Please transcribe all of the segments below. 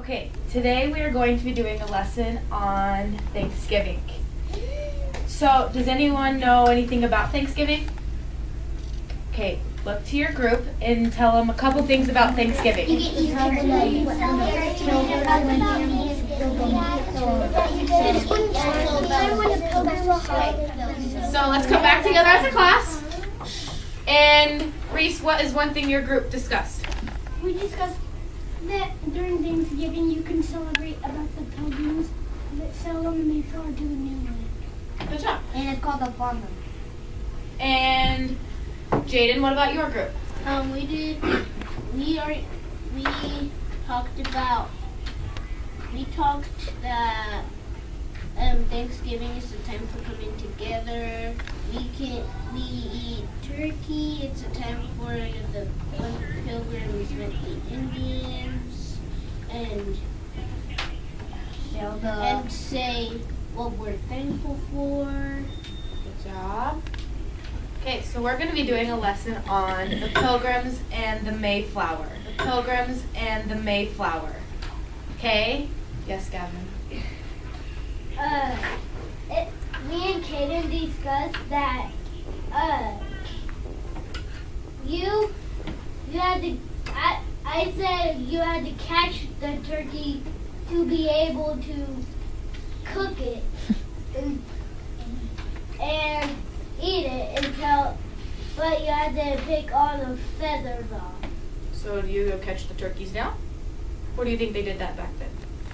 Okay, today we are going to be doing a lesson on Thanksgiving. So, does anyone know anything about Thanksgiving? Okay, look to your group and tell them a couple things about Thanksgiving. So let's come back together as a class. And Reese, what is one thing your group discussed? We discussed that during Thanksgiving you can celebrate about the Pilgrims that sailed on the Mayflower to the new land. Good job. And it's called a farmer. And Jaden, what about your group? We talked that Thanksgiving is a time for coming together. We eat turkey. It's a time for the Pilgrims met the Indians and say what we're thankful for. Good job. Okay, so we're going to be doing a lesson on the Pilgrims and the Mayflower. The Pilgrims and the Mayflower. Okay? Yes, Gavin. Me and Kaden discussed that you had to. I said you had to catch the turkey to be able to cook it and eat it but you had to pick all the feathers off. So do you go catch the turkeys now? Or do you think they did that back then?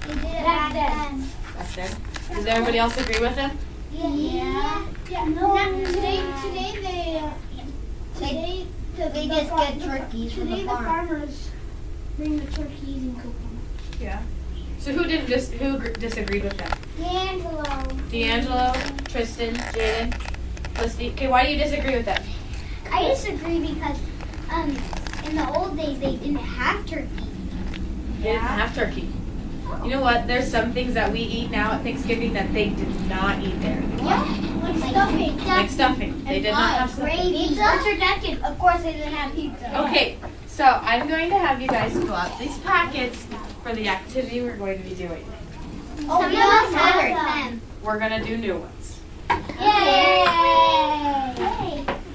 They did it back then. Back then? Does everybody else agree with him? Yeah. No. Today they just get turkeys from the Today the farm. farmers bring the turkeys and cook them. Yeah. So who disagreed with that? D'Angelo, Tristan, Jaden, Felicity. Okay, why do you disagree with that? I disagree because in the old days they didn't have turkey. They didn't have turkey. You know what? There's some things that we eat now at Thanksgiving that they did not eat there. Like stuffing. Like stuffing. They did not have stuffing. Pizza. Turducken. Of course they didn't have pizza. Okay, so I'm going to have you guys fill out these packets for the activity we're going to be doing. Oh, we must have them. We're going to do new ones. Yay!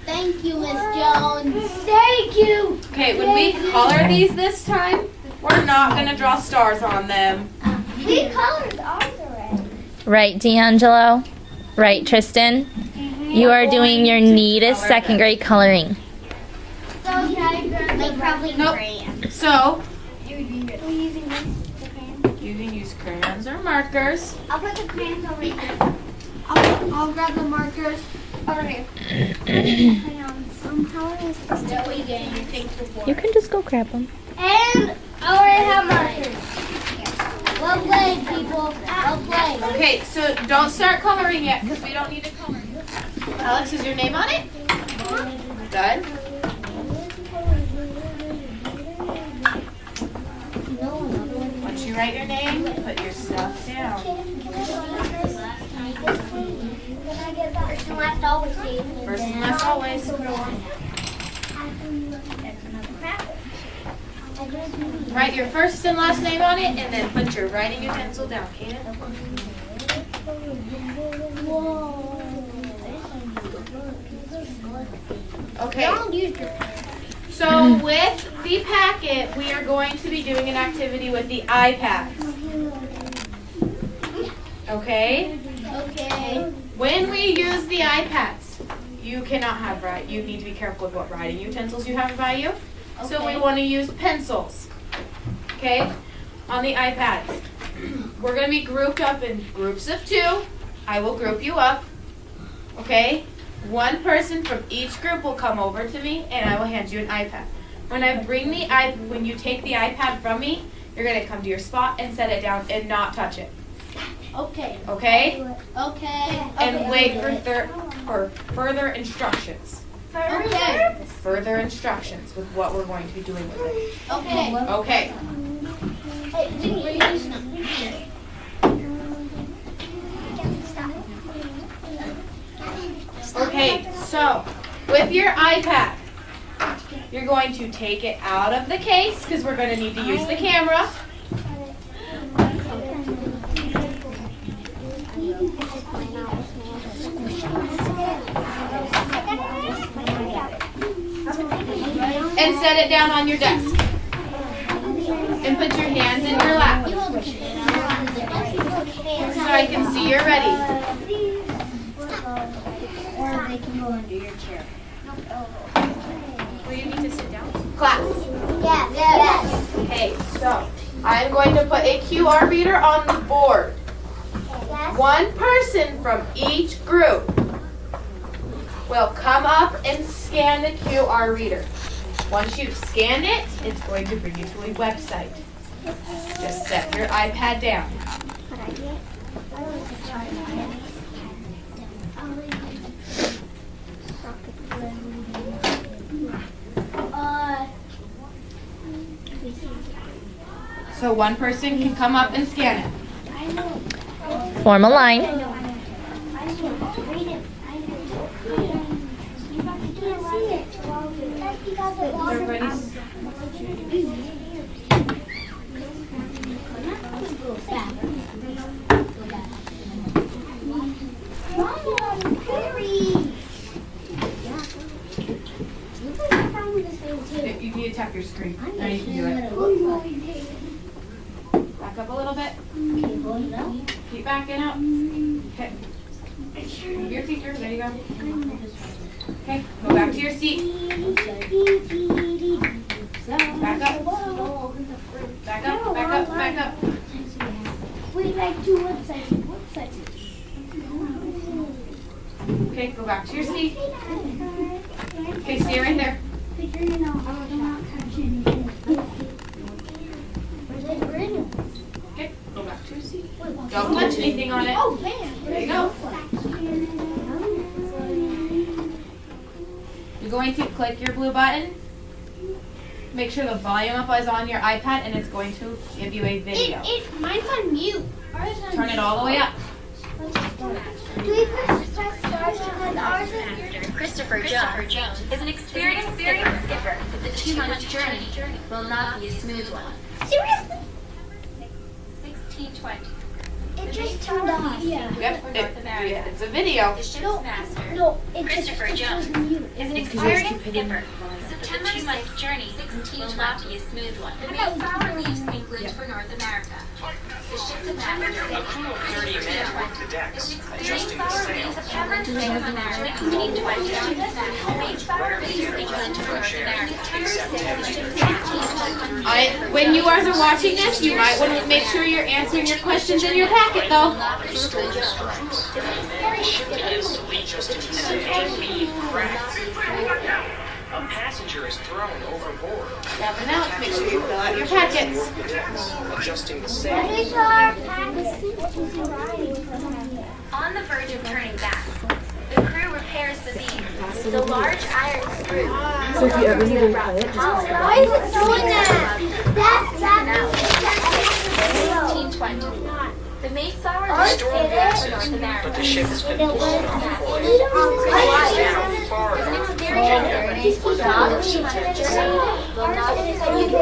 Thank you, Miss Jones. Thank you. Okay, when we color these this time, we're not going to draw stars on them. We colored ours already. Right, D'Angelo? Right, Tristan? You are doing your neatest second grade coloring. So can I grab They probably Nope. ran. So, We're using this crayon. you can use crayons or markers. I'll put the crayons over here. I'll grab the markers over here. Crayons. How is this? What are you getting your thankful for? You can just go grab them. And I already have markers. Well played, people. Well played. Okay, so don't start coloring yet because we don't need to color. Alex, is your name on it? Good. Once you write your name, put your stuff down. First and last always, Steve. First and last always. Write your first and last name on it and then put your writing utensil down, Kaden. Okay. So with the packet, we are going to be doing an activity with the iPads. Okay? Okay. When we use the iPads, you cannot have you need to be careful with what writing utensils you have by you. So we want to use pencils. Okay? On the iPads. We're going to be grouped up in groups of 2. I will group you up. Okay? One person from each group will come over to me and I will hand you an iPad. When you take the iPad from me, you're going to come to your spot and set it down and not touch it. Okay. Okay? Okay. And wait for further instructions. Okay. Further instructions with what we're going to be doing with it. Okay. Okay. Okay, so with your iPad, you're going to take it out of the case because we're going to need to use the camera. set it down on your desk. And put your hands in your lap. So I can see you're ready. Or they can go under your chair. Will you need to sit down? Class. Yes. Okay, so I'm going to put a QR reader on the board. One person from each group will come up and scan the QR reader. Once you've scanned it, it's going to bring you to a website. Just set your iPad down. So one person can come up and scan it. Form a line. Everybody's you need to tap your screen. Now you can do it. Back up a little bit. Keep backing up. Okay. Your teacher. There you go. Okay. Go back to your seat. Back up. Back up. Back up. Back up. Wait, like two websites. Okay. Go back to your seat. Okay. Stay right there. Okay. Go back to your seat. Don't touch anything on it. Oh, man. There you go. You're going to click your blue button. Make sure the volume up is on your iPad and it's going to give you a video. Mine's on mute. Turn it all the way up. Do we press start and ours is Christopher Jones is an experienced skipper. The 2-month journey will not be a smooth one. seriously? 1620. It just turned off. Yeah. Yep, it's a video. The ship's master, No, it Christopher just Jones, was mute. is an experienced skipper. The 2-month journey will not be a smooth one. The Mayflower leaves England for North America. The ship's master, Christopher Jones, is an experienced Mayflower leaves England for North America. 1620. Mayflower leaves England for North America. When you guys are watching this, you might want to make sure you're answering your questions in your packet, though. A passenger is thrown overboard. Now, let's make sure you fill out your packets. Adjusting the sail. On the verge of turning back, the crew repairs the beam with a large iron screw. So if you ever need to replay it, just Why is it doing that? That's 1620. The Mayflower leaves England for North America. But the ship has been blown off course. How Far is an from experienced for not a 2-month journey will not be a smooth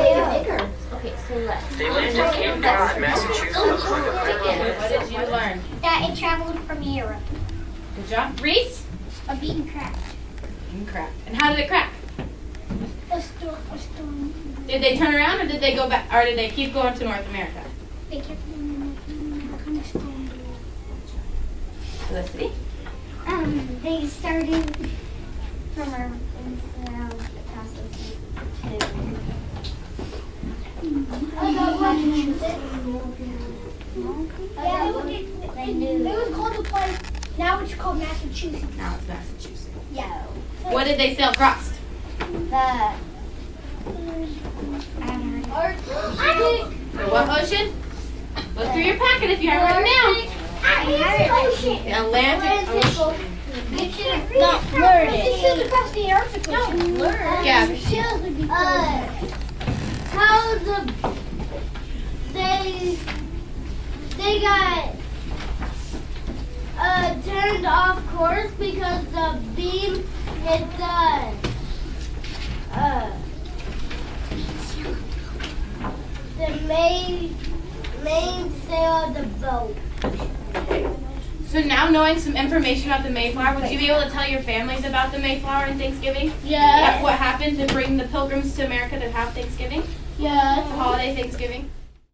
one. They landed at Cape Cod, Massachusetts. What did you learn? that it traveled from Europe. Good job. Reese? A bean cracked. You cracked. And how did it crack? A storm. Did they turn around or did they go back, or did they keep going to North America? They kept kind of storm. Felicity? They started from our past the sea It was called the place. Now it's called Massachusetts. Now it's Massachusetts. Yeah. What did they sail across? The The what ocean? Look through your packet if you haven't written it down. The Atlantic Ocean. Not learn it. This is across the Arctic Ocean. Yeah. How they got turned off course because the beam hit the main sail of the boat. So now knowing some information about the Mayflower, would you be able to tell your families about the Mayflower and Thanksgiving? Yes. What happened to bring the Pilgrims to America to have Thanksgiving? Yes. The holiday Thanksgiving?